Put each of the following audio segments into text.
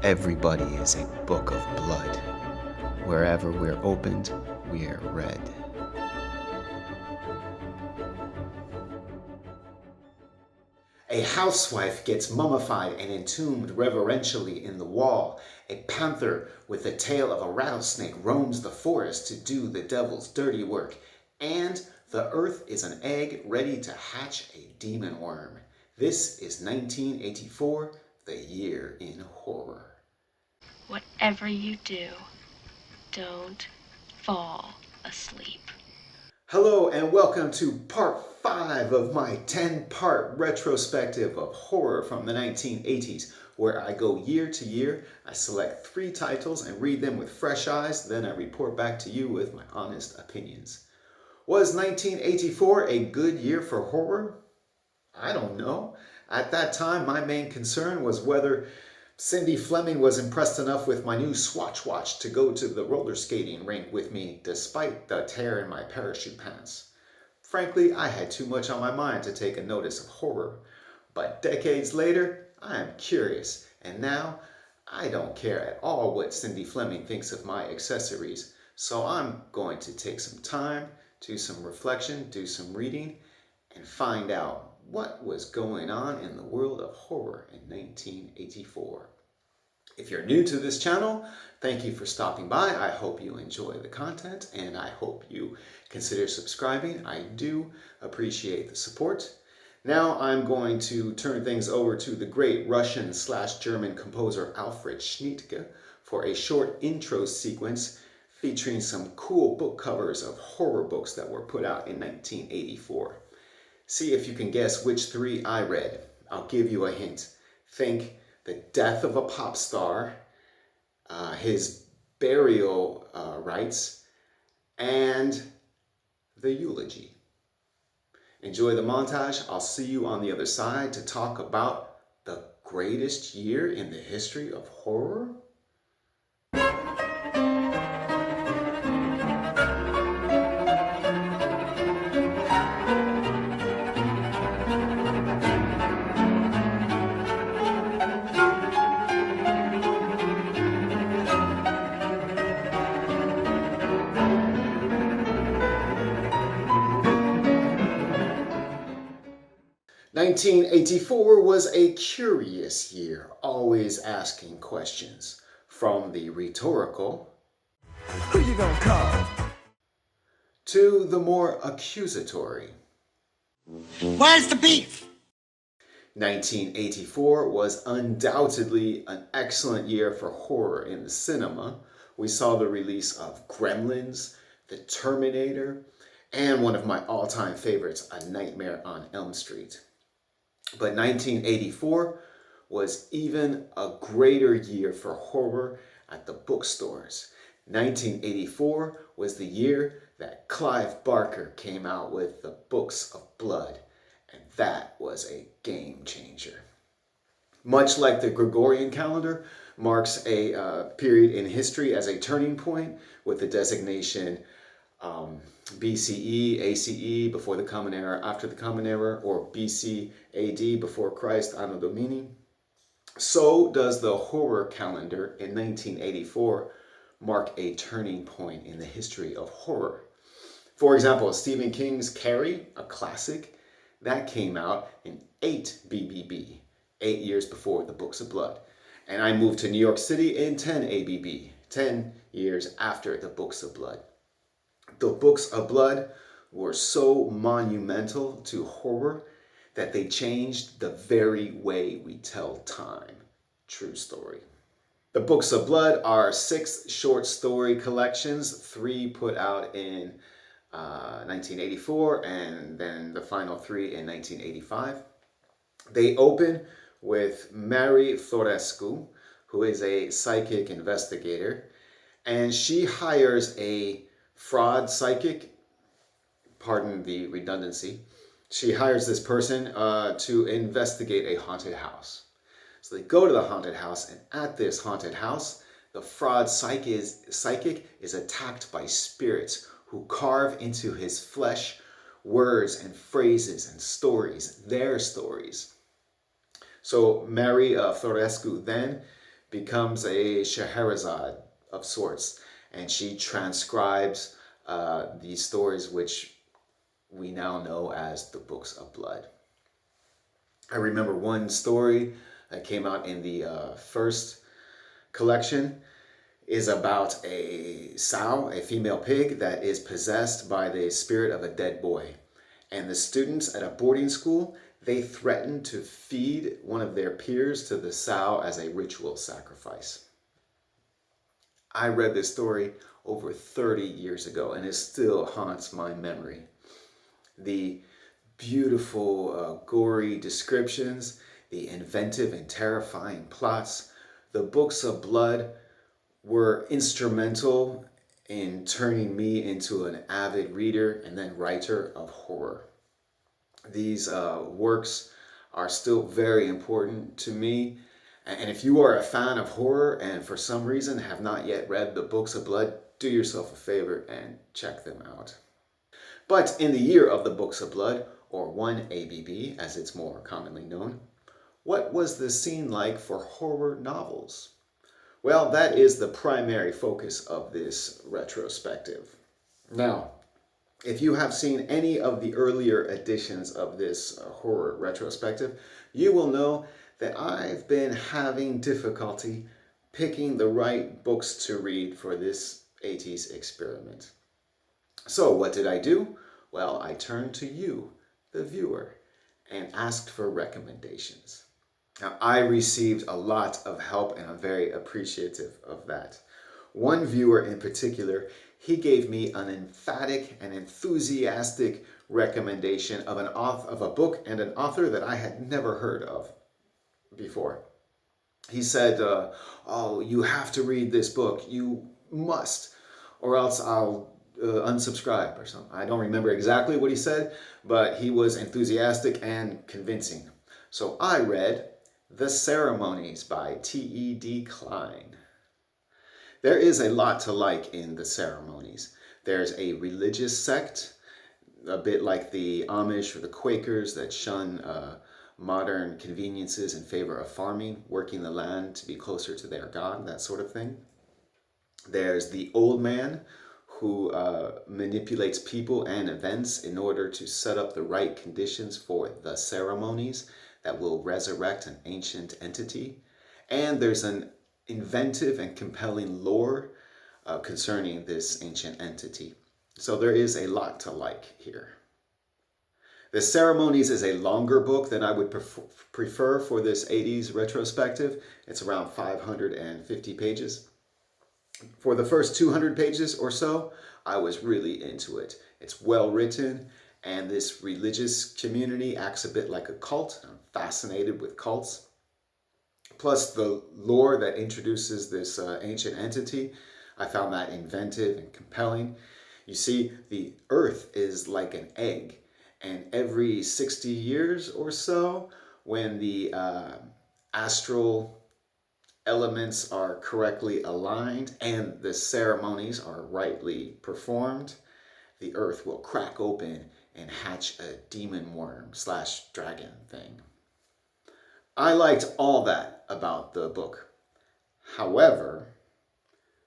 Everybody is a book of blood. Wherever we're opened, we're read. A housewife gets mummified and entombed reverentially in the wall. A panther with the tail of a rattlesnake roams the forest to do the devil's dirty work. And the earth is an egg ready to hatch a demon worm. This is 1984, the year in horror. Whatever you do, don't fall asleep. Hello and welcome to part 5 of my 10-part retrospective of horror from the 1980s, where I go year to year, I select 3 titles and read them with fresh eyes, then I report back to you with my honest opinions. Was 1984 a good year for horror? I don't know. At that time, my main concern was whether Cindy Fleming was impressed enough with my new Swatch watch to go to the roller skating rink with me despite the tear in my parachute pants. Frankly, I had too much on my mind to take a notice of horror. But decades later, I am curious, and now I don't care at all what Cindy Fleming thinks of my accessories. So I'm going to take some time, do some reflection, do some reading, and find out what was going on in the world of horror in 1984. If you're new to this channel, thank you for stopping by. I hope you enjoy the content and I hope you consider subscribing. I do appreciate the support. Now I'm going to turn things over to the great Russian/German composer Alfred Schnittke for a short intro sequence featuring some cool book covers of horror books that were put out in 1984. See if you can guess which 3 I read. I'll give you a hint. Think The Death of a Pop Star, his burial rites, and the eulogy. Enjoy the montage. I'll see you on the other side to talk about the greatest year in the history of horror. 1984 was a curious year, always asking questions. From the rhetorical, who you gonna call? To the more accusatory. Where's the beef? 1984 was undoubtedly an excellent year for horror in the cinema. We saw the release of Gremlins, The Terminator, and one of my all-time favorites, A Nightmare on Elm Street. But 1984 was even a greater year for horror at the bookstores. 1984 was the year that Clive Barker came out with the Books of Blood, and that was a game changer. Much like the Gregorian calendar marks a period in history as a turning point with the designation BCE, ACE, before the Common Era, after the Common Era, or BC AD, before Christ, Anno Domini. So does the horror calendar in 1984 mark a turning point in the history of horror. For example, Stephen King's Carrie, a classic, that came out in 8 BBB, 8 years before the Books of Blood. And I moved to New York City in 10 ABB, 10 years after the Books of Blood. The Books of Blood were so monumental to horror that they changed the very way we tell time. True story. The Books of Blood are 6 short story collections, 3 put out in 1984 and then the final 3 in 1985. They open with Mary Florescu, who is a psychic investigator, and she hires a fraud psychic, pardon the redundancy. She hires this person to investigate a haunted house. So they go to the haunted house, and at this haunted house, the fraud psychic is attacked by spirits who carve into his flesh words and phrases and stories, their stories. So Mary Florescu then becomes a Scheherazade of sorts, and she transcribes these stories which we now know as the Books of Blood. I remember one story that came out in the first collection is about a sow, a female pig, that is possessed by the spirit of a dead boy. And the students at a boarding school, they threaten to feed one of their peers to the sow as a ritual sacrifice. I read this story over 30 years ago, and it still haunts my memory. The beautiful, gory descriptions, the inventive and terrifying plots, the Books of Blood were instrumental in turning me into an avid reader and then writer of horror. These works are still very important to me. And if you are a fan of horror and for some reason have not yet read the Books of Blood, do yourself a favor and check them out. But in the year of the Books of Blood, or 1 ABB as it's more commonly known, what was the scene like for horror novels? Well, that is the primary focus of this retrospective. Now, if you have seen any of the earlier editions of this horror retrospective, you will know that I've been having difficulty picking the right books to read for this 80s experiment. So what did I do? Well, I turned to you, the viewer, and asked for recommendations. Now, I received a lot of help, and I'm very appreciative of that. One viewer in particular, he gave me an emphatic and enthusiastic recommendation of a book and an author that I had never heard of before. He said, "Oh, you have to read this book. You must, or else I'll unsubscribe," or something. I don't remember exactly what he said, but he was enthusiastic and convincing. So I read The Ceremonies by T.E.D. Klein. There is a lot to like in The Ceremonies. There's a religious sect, a bit like the Amish or the Quakers, that shun modern conveniences in favor of farming, working the land to be closer to their God, that sort of thing. There's the old man who manipulates people and events in order to set up the right conditions for the ceremonies that will resurrect an ancient entity. And there's an inventive and compelling lore concerning this ancient entity. So there is a lot to like here. The Ceremonies is a longer book than I would prefer for this 80s retrospective. It's around 550 pages. For the first 200 pages or so, I was really into it. It's well written, and this religious community acts a bit like a cult. I'm fascinated with cults. Plus the lore that introduces this ancient entity, I found that inventive and compelling. You see, the earth is like an egg, and every 60 years or so, when the astral elements are correctly aligned and the ceremonies are rightly performed, the earth will crack open and hatch a demon worm / dragon thing. I liked all that about the book. However,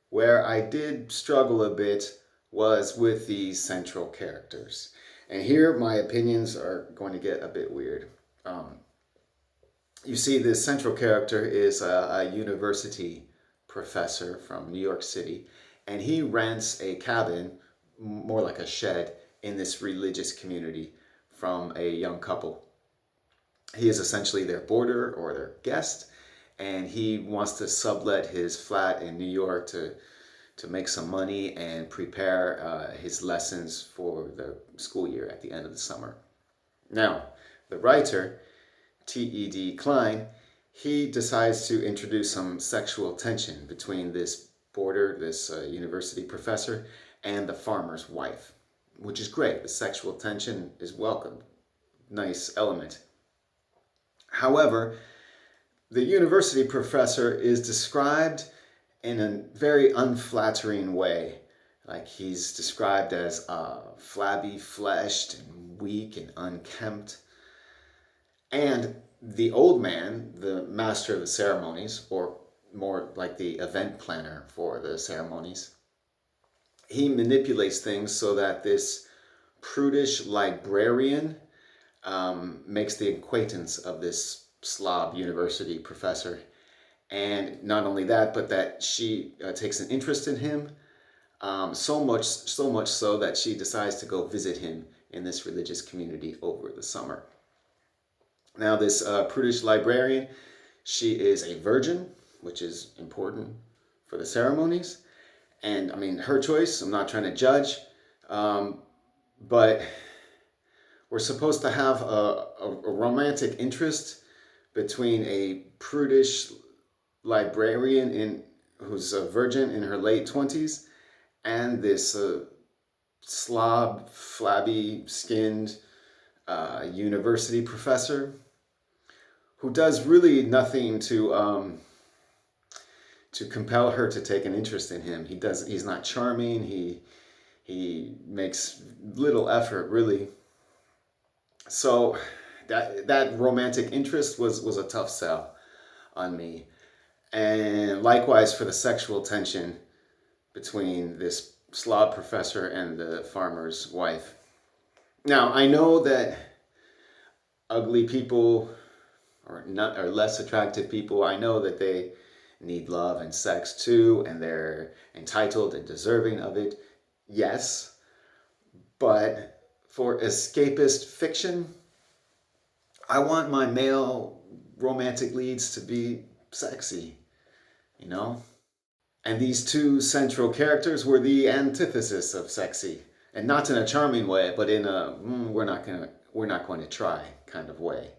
where I did struggle a bit was with the central characters. And here my opinions are going to get a bit weird. You see, this central character is a university professor from New York City, and he rents a cabin, more like a shed, in this religious community from a young couple. He is essentially their boarder or their guest, and he wants to sublet his flat in New York to make some money and prepare his lessons for the school year at the end of the summer. Now, the writer, T.E.D. Klein, he decides to introduce some sexual tension between this boarder, this university professor, and the farmer's wife, which is great. The sexual tension is welcomed. Nice element. However, the university professor is described in a very unflattering way. Like, he's described as flabby-fleshed and weak and unkempt. And the old man, the master of the ceremonies, or more like the event planner for the ceremonies. He manipulates things so that this prudish librarian makes the acquaintance of this slob university professor. And not only that, but that she takes an interest in him, so much so that she decides to go visit him in this religious community over the summer. Now, this prudish librarian, she is a virgin, which is important for the ceremonies. And I mean, her choice, I'm not trying to judge, but we're supposed to have a romantic interest between a prudish librarian who's a virgin in her late 20s and this slob, flabby-skinned university professor who does really nothing to compel her to take an interest in him. He's not charming. He makes little effort, really. So that romantic interest was a tough sell on me. And likewise for the sexual tension between this slob professor and the farmer's wife. Now, I know that ugly people or less attractive people, I know that they need love and sex too, and they're entitled and deserving of it. Yes, but for escapist fiction, I want my male romantic leads to be sexy, you know? And these two central characters were the antithesis of sexy, and not in a charming way, but in a we're not going to try kind of way.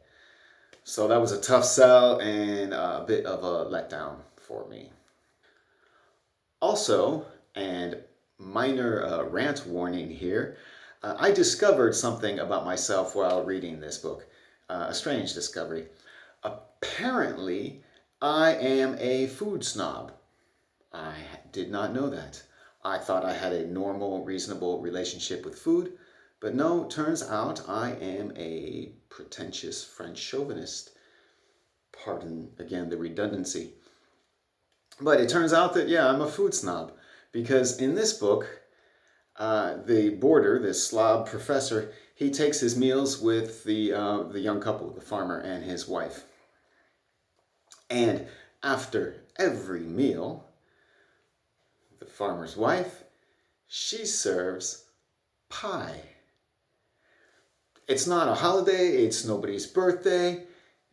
So that was a tough sell and a bit of a letdown for me. Also, and minor rant warning here, I discovered something about myself while reading this book, a strange discovery. Apparently, I am a food snob. I did not know that. I thought I had a normal, reasonable relationship with food, but no, turns out I am a pretentious French chauvinist. Pardon, again, the redundancy. But it turns out that, yeah, I'm a food snob, because in this book, the boarder, this slob professor, he takes his meals with the young couple, the farmer and his wife. And after every meal, the farmer's wife, she serves pie. It's not a holiday, it's nobody's birthday,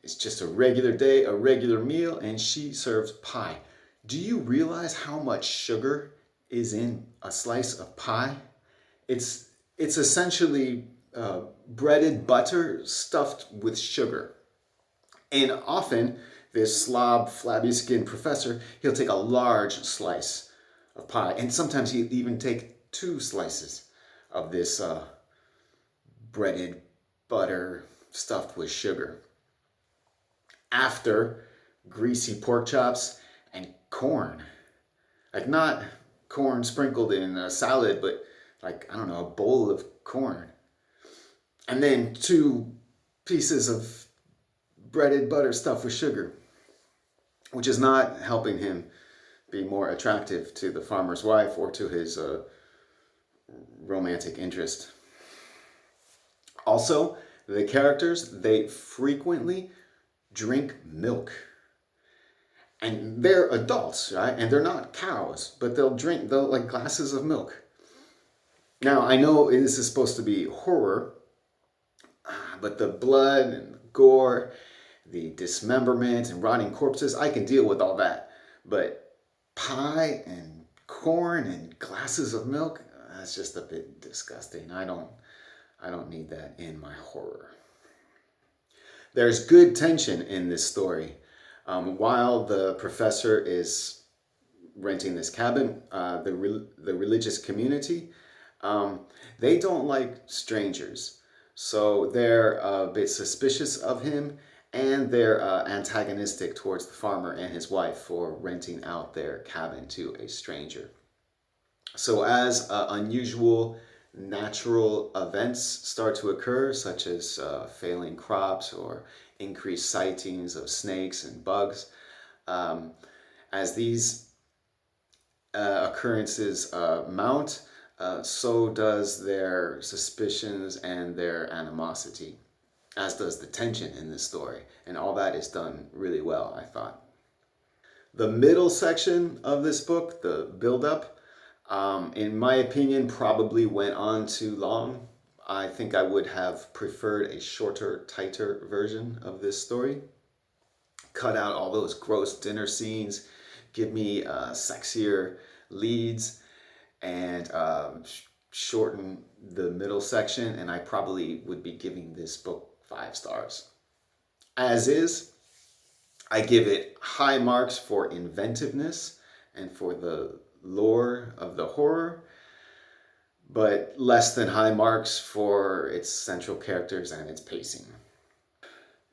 it's just a regular day, a regular meal, and she serves pie. Do you realize how much sugar is in a slice of pie? It's essentially breaded butter stuffed with sugar. And often, this slob, flabby-skinned professor, he'll take a large slice of pie, and sometimes he'll even take 2 slices of this breaded butter stuffed with sugar. After greasy pork chops and corn. Like not corn sprinkled in a salad, but like, I don't know, a bowl of corn. And then 2 pieces of breaded butter stuffed with sugar, which is not helping him be more attractive to the farmer's wife or to his romantic interest. Also, the characters, they frequently drink milk. And they're adults, right? And they're not cows, but they'll like glasses of milk. Now, I know this is supposed to be horror, but the blood and gore, the dismemberment and rotting corpses, I can deal with all that. But pie and corn and glasses of milk, that's just a bit disgusting. I don't need that in my horror. There's good tension in this story. While the professor is renting this cabin, the religious community, they don't like strangers. So they're a bit suspicious of him, and they're antagonistic towards the farmer and his wife for renting out their cabin to a stranger. So as unusual natural events start to occur, such as failing crops or increased sightings of snakes and bugs, As these occurrences mount, so does their suspicions and their animosity, as does the tension in this story. And all that is done really well, I thought. The middle section of this book, the build-up, in my opinion, probably went on too long. I think I would have preferred a shorter, tighter version of this story. Cut out all those gross dinner scenes, give me sexier leads, and shorten the middle section, and I probably would be giving this book 5 stars. As is, I give it high marks for inventiveness and for the lore of the horror, but less than high marks for its central characters and its pacing.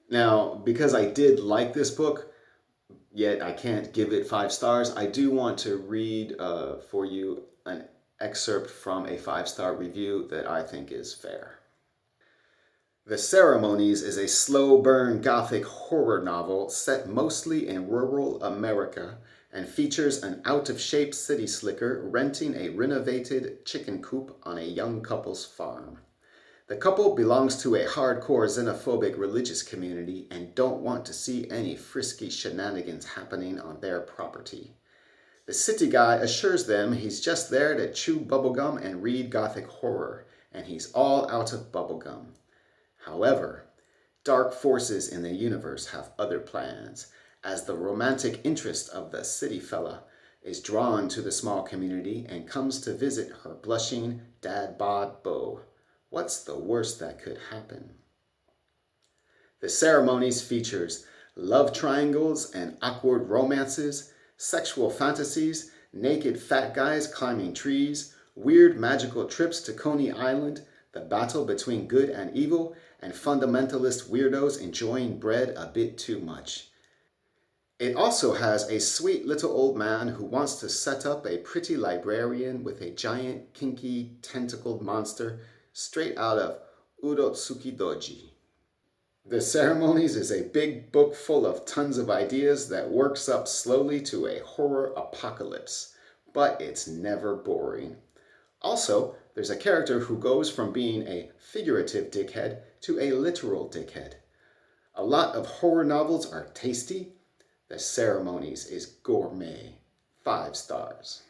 Now, because I did like this book, yet I can't give it 5 stars, I do want to read for you an excerpt from a 5-star review that I think is fair. The Ceremonies is a slow-burn gothic horror novel set mostly in rural America and features an out-of-shape city slicker renting a renovated chicken coop on a young couple's farm. The couple belongs to a hardcore xenophobic religious community and don't want to see any frisky shenanigans happening on their property. The city guy assures them he's just there to chew bubblegum and read gothic horror, and he's all out of bubblegum. However, dark forces in the universe have other plans, as the romantic interest of the city fella is drawn to the small community and comes to visit her blushing dad bod beau. What's the worst that could happen? The Ceremonies features love triangles and awkward romances, sexual fantasies, naked fat guys climbing trees, weird magical trips to Coney Island, the battle between good and evil, and fundamentalist weirdos enjoying bread a bit too much. It also has a sweet little old man who wants to set up a pretty librarian with a giant, kinky, tentacled monster straight out of Urotsuki Doji. The Ceremonies is a big book full of tons of ideas that works up slowly to a horror apocalypse, but it's never boring. Also, there's a character who goes from being a figurative dickhead to a literal dickhead. A lot of horror novels are tasty. The Ceremonies is gourmet. 5 stars.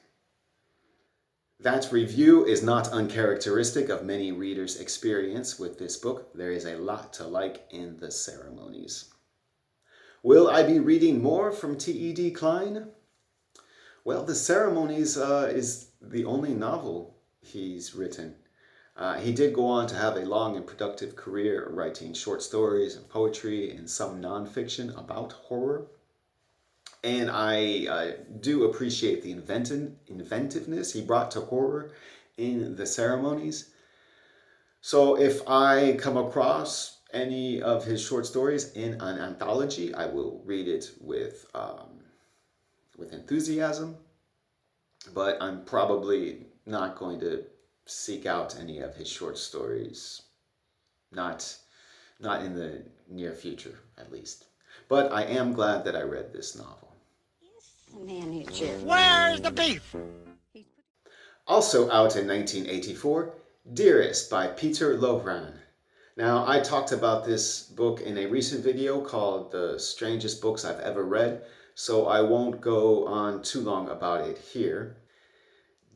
That review is not uncharacteristic of many readers' experience with this book. There is a lot to like in The Ceremonies. Will I be reading more from T.E.D. Klein? Well, The Ceremonies is the only novel he's written. He did go on to have a long and productive career writing short stories and poetry and some nonfiction about horror. And I do appreciate the inventiveness he brought to horror in The Ceremonies. So if I come across any of his short stories in an anthology, I will read it with enthusiasm. But I'm probably not going to seek out any of his short stories. Not in the near future, at least. But I am glad that I read this novel. Where's the beef? Also out in 1984, Dearest by Peter Loughran. Now, I talked about this book in a recent video called The Strangest Books I've Ever Read, so I won't go on too long about it here.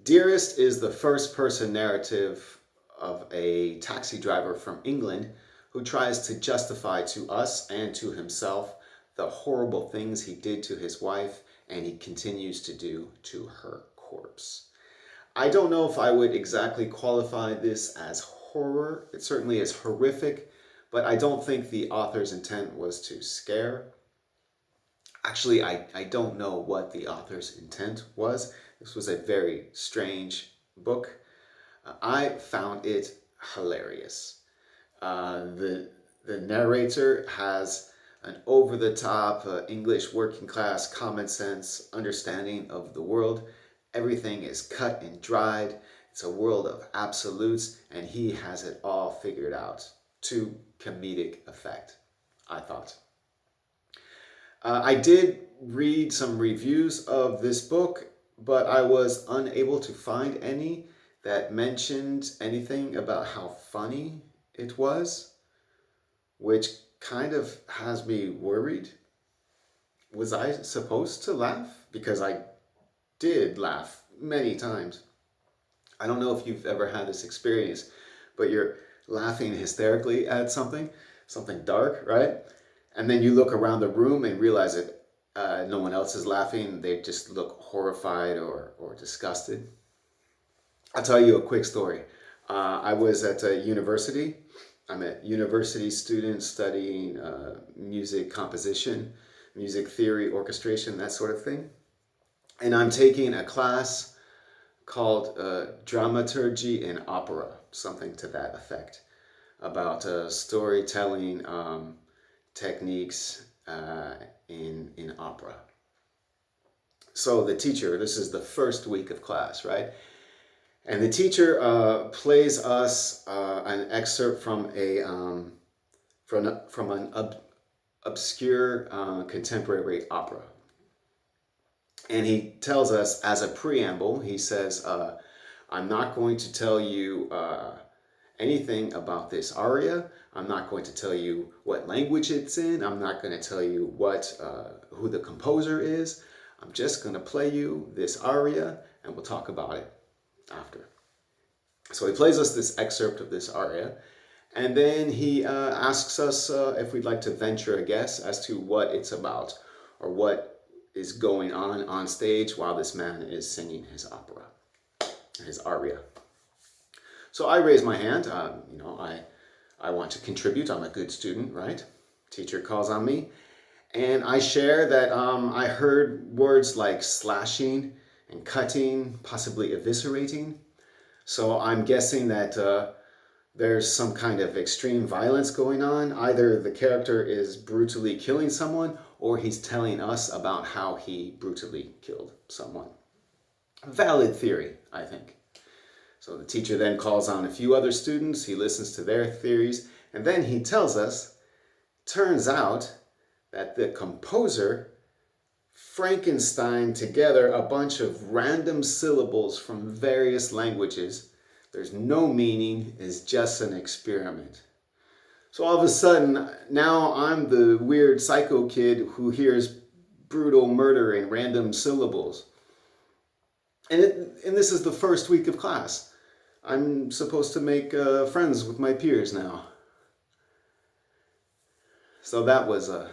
Dearest is the first-person narrative of a taxi driver from England who tries to justify to us and to himself the horrible things he did to his wife and he continues to do to her corpse. I don't know if I would exactly qualify this as horror. It certainly is horrific, but I don't think the author's intent was to scare. Actually, I don't know what the author's intent was. This was a very strange book. I found it hilarious. The narrator has an over-the-top English working-class common sense understanding of the world. Everything is cut and dried. It's a world of absolutes, and he has it all figured out to comedic effect, I thought. I did read some reviews of this book, but I was unable to find any that mentioned anything about how funny it was, which kind of has me worried. Was I supposed to laugh? Because I did laugh many times. I don't know if you've ever had this experience, but you're laughing hysterically at something dark, right? And then you look around the room and realize that no one else is laughing. They just look horrified or disgusted. I'll tell you a quick story. I was at a university. I'm a university student studying music composition, music theory, orchestration, that sort of thing. And I'm taking a class called Dramaturgy in Opera, something to that effect, about storytelling techniques in opera. So the teacher, this is the first week of class, right? And the teacher plays us an excerpt from an obscure contemporary opera. And he tells us, as a preamble, he says, I'm not going to tell you anything about this aria. I'm not going to tell you what language it's in. I'm not going to tell you who the composer is. I'm just going to play you this aria, and we'll talk about it after. So he plays us this excerpt of this aria, and then he asks us if we'd like to venture a guess as to what it's about, or what is going on stage while this man is singing his opera, his aria. So I raise my hand. I want to contribute. I'm a good student, right? Teacher calls on me, and I share that I heard words like slashing and cutting, possibly eviscerating. So I'm guessing that there's some kind of extreme violence going on. Either the character is brutally killing someone, or he's telling us about how he brutally killed someone. Valid theory, I think. So the teacher then calls on a few other students. He listens to their theories, and then he tells us, turns out that the composer Frankenstein together a bunch of random syllables from various languages. There's no meaning, it's just an experiment. So all of a sudden, now I'm the weird psycho kid who hears brutal murder in random syllables. And this is the first week of class. I'm supposed to make friends with my peers now. So that was a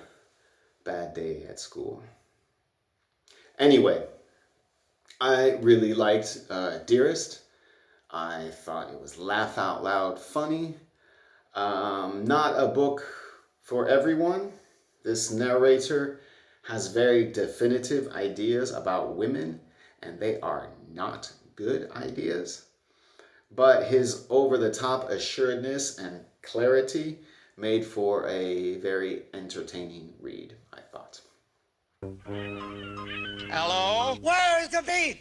bad day at school. Anyway, I really liked Dearest. I thought it was laugh out loud funny. Not a book for everyone. This narrator has very definitive ideas about women, and they are not good ideas. But his over-the-top assuredness and clarity made for a very entertaining read, I thought. Hello? Where's the beef?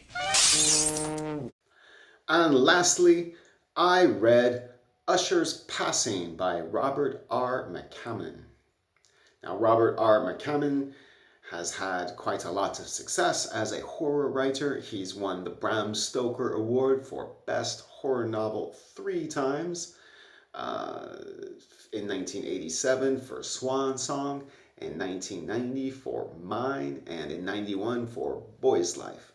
And lastly, I read Usher's Passing by Robert R. McCammon. Now, Robert R. McCammon has had quite a lot of success as a horror writer. He's won the Bram Stoker Award for Best Horror Novel 3 times. In 1987 for Swan Song, in 1990 for Mine, and in 91 for Boy's Life.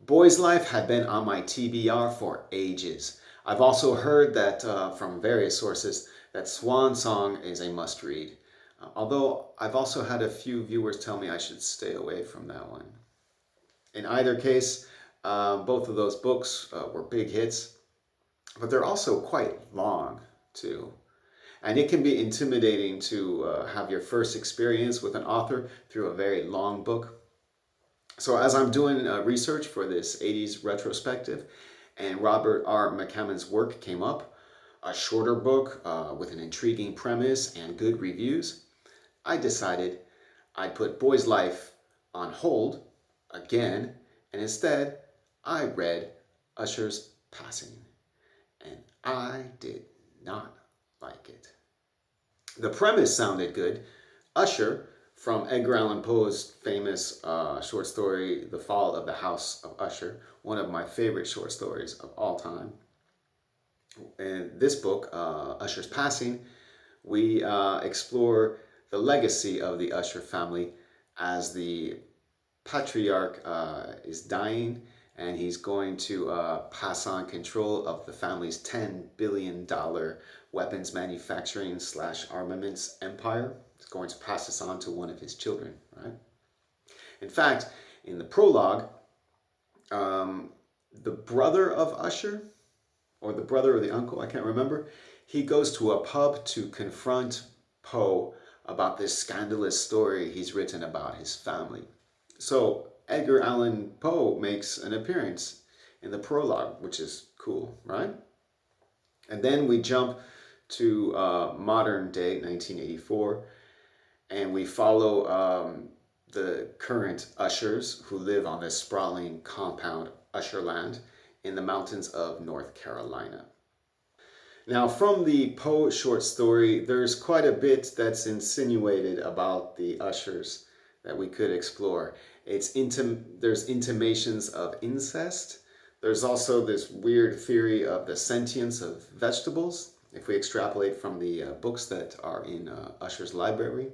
Boy's Life had been on my TBR for ages. I've also heard that from various sources that Swan Song is a must-read. Although I've also had a few viewers tell me I should stay away from that one. In either case, both of those books were big hits, but they're also quite long too. And it can be intimidating to have your first experience with an author through a very long book. So as I'm doing research for this 80s retrospective, and Robert R. McCammon's work came up, a shorter book with an intriguing premise and good reviews, I decided I'd put Boy's Life on hold again, and instead I read Usher's Passing, and I did not like it. The premise sounded good. Usher, from Edgar Allan Poe's famous short story, The Fall of the House of Usher, one of my favorite short stories of all time. In this book, Usher's Passing, we explore the legacy of the Usher family as the patriarch is dying, and he's going to pass on control of the family's $10 billion weapons manufacturing / armaments empire. He's going to pass this on to one of his children, right? In fact, in the prologue, the brother of Usher, or the brother or the uncle, I can't remember, he goes to a pub to confront Poe about this scandalous story he's written about his family. So Edgar Allan Poe makes an appearance in the prologue, which is cool, right? And then we jump to modern day, 1984, and we follow the current Ushers who live on this sprawling compound, Usherland, in the mountains of North Carolina. Now, from the Poe short story, there's quite a bit that's insinuated about the Ushers that we could explore. There's intimations of incest. There's also this weird theory of the sentience of vegetables, if we extrapolate from the books that are in Usher's library.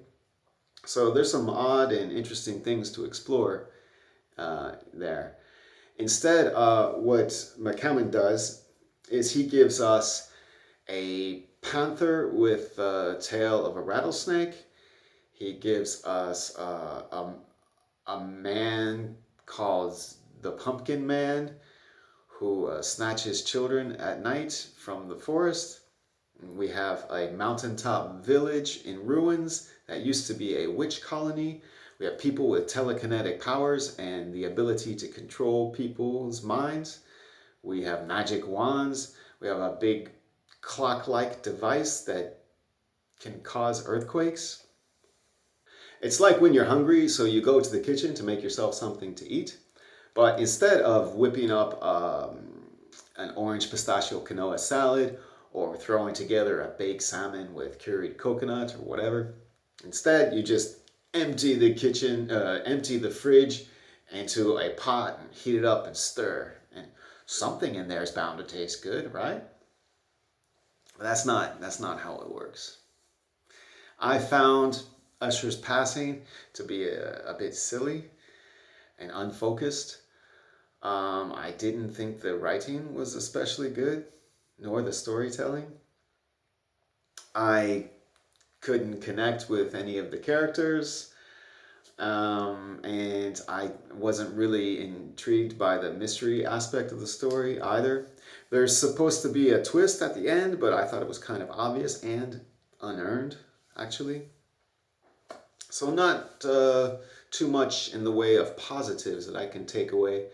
So there's some odd and interesting things to explore there. Instead, what McCammon does is he gives us a panther with the tail of a rattlesnake. He gives us a man called the Pumpkin Man who snatches children at night from the forest. We have a mountaintop village in ruins that used to be a witch colony. We have people with telekinetic powers and the ability to control people's minds. We have magic wands. We have a big clock-like device that can cause earthquakes. It's like when you're hungry, so you go to the kitchen to make yourself something to eat. But instead of whipping up an orange pistachio quinoa salad or throwing together a baked salmon with curried coconut or whatever, instead you just empty the fridge into a pot and heat it up and stir. And something in there is bound to taste good, right? But that's not how it works. I found Usher's Passing to be a bit silly and unfocused. I didn't think the writing was especially good, nor the storytelling. I couldn't connect with any of the characters, and I wasn't really intrigued by the mystery aspect of the story either. There's supposed to be a twist at the end, but I thought it was kind of obvious and unearned, actually. So not too much in the way of positives that I can take away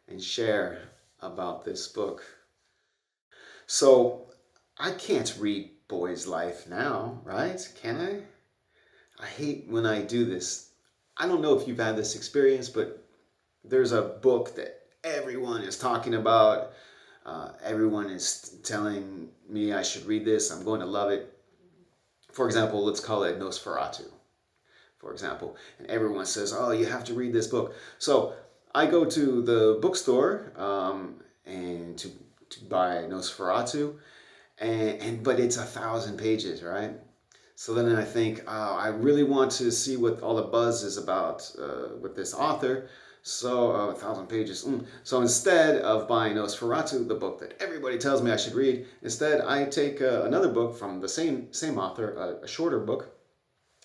and share about this book. So I can't read Boy's Life now, right? Can I? I hate when I do this. I don't know if you've had this experience, but there's a book that everyone is talking about. Everyone is telling me I should read this. I'm going to love it. For example, let's call it Nosferatu, for example. And everyone says, oh, you have to read this book. So I go to the bookstore and to buy Nosferatu, but it's 1,000 pages, right? So then I think, oh, I really want to see what all the buzz is about with this author. So 1,000 pages. So instead of buying Nosferatu, the book that everybody tells me I should read, instead I take another book from the same author, a shorter book.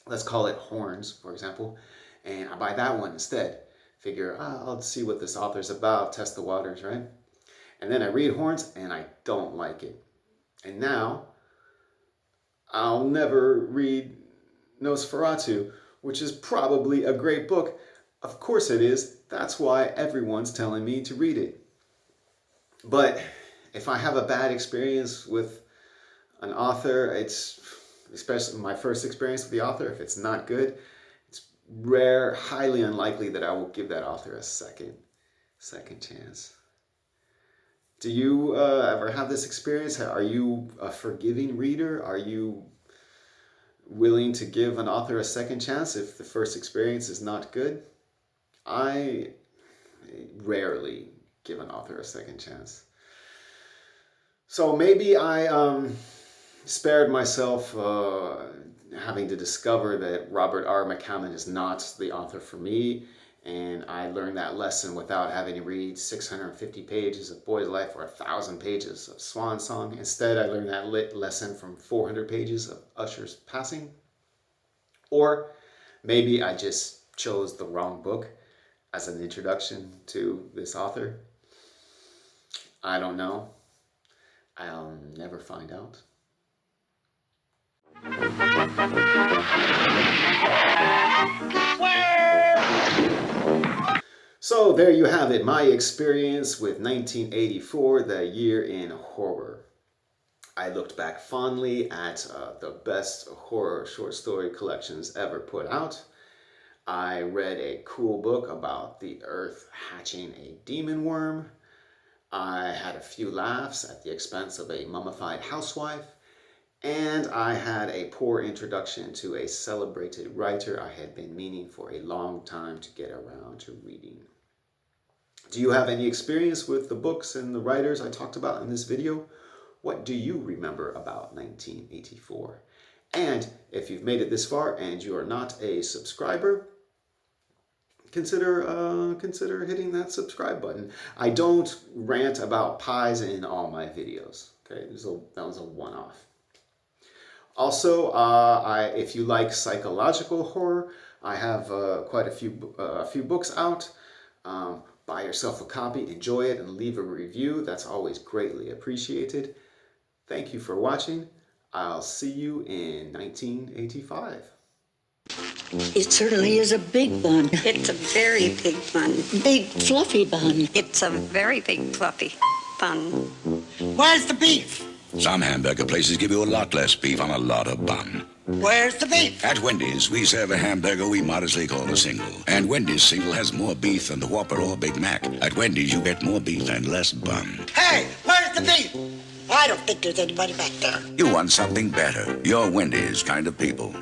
Let's call it Horns, for example, and I buy that one instead. Figure, I'll see what this author's about, test the waters, right? And then I read Horns, and I don't like it. And now, I'll never read Nosferatu, which is probably a great book. Of course it is. That's why everyone's telling me to read it. But if I have a bad experience with an author, it's, especially my first experience with the author, if it's not good, it's rare, highly unlikely that I will give that author a second chance. Do you ever have this experience? Are you a forgiving reader? Are you willing to give an author a second chance if the first experience is not good. I rarely give an author a second chance. So maybe I spared myself having to discover that Robert R. McCammon is not the author for me, and I learned that lesson without having to read 650 pages of Boy's Life or 1,000 pages of Swan Song. Instead, I learned that lesson from 400 pages of Usher's Passing. Or maybe I just chose the wrong book as an introduction to this author. I don't know. I'll never find out. So there you have it, my experience with 1984, the year in horror. I looked back fondly at the best horror short story collections ever put out. I read a cool book about the earth hatching a demon worm. I had a few laughs at the expense of a mummified housewife. And I had a poor introduction to a celebrated writer I had been meaning for a long time to get around to reading. Do you have any experience with the books and the writers I talked about in this video? What do you remember about 1984? And if you've made it this far and you are not a subscriber, consider hitting that subscribe button. I don't rant about pies in all my videos. Okay, that was a one-off. Also, if you like psychological horror, I have quite a few books out. Buy yourself a copy, enjoy it, and leave a review. That's always greatly appreciated. Thank you for watching. I'll see you in 1985. It certainly is a big bun. It's a very big bun. Big fluffy bun. It's a very big fluffy bun. Where's the beef? Some hamburger places give you a lot less beef on a lot of bun. Where's the beef? At Wendy's, we serve a hamburger we modestly call a single. And Wendy's single has more beef than the Whopper or Big Mac. At Wendy's, you get more beef and less bun. Hey, where's the beef? I don't think there's anybody back there. You want something better. You're Wendy's kind of people.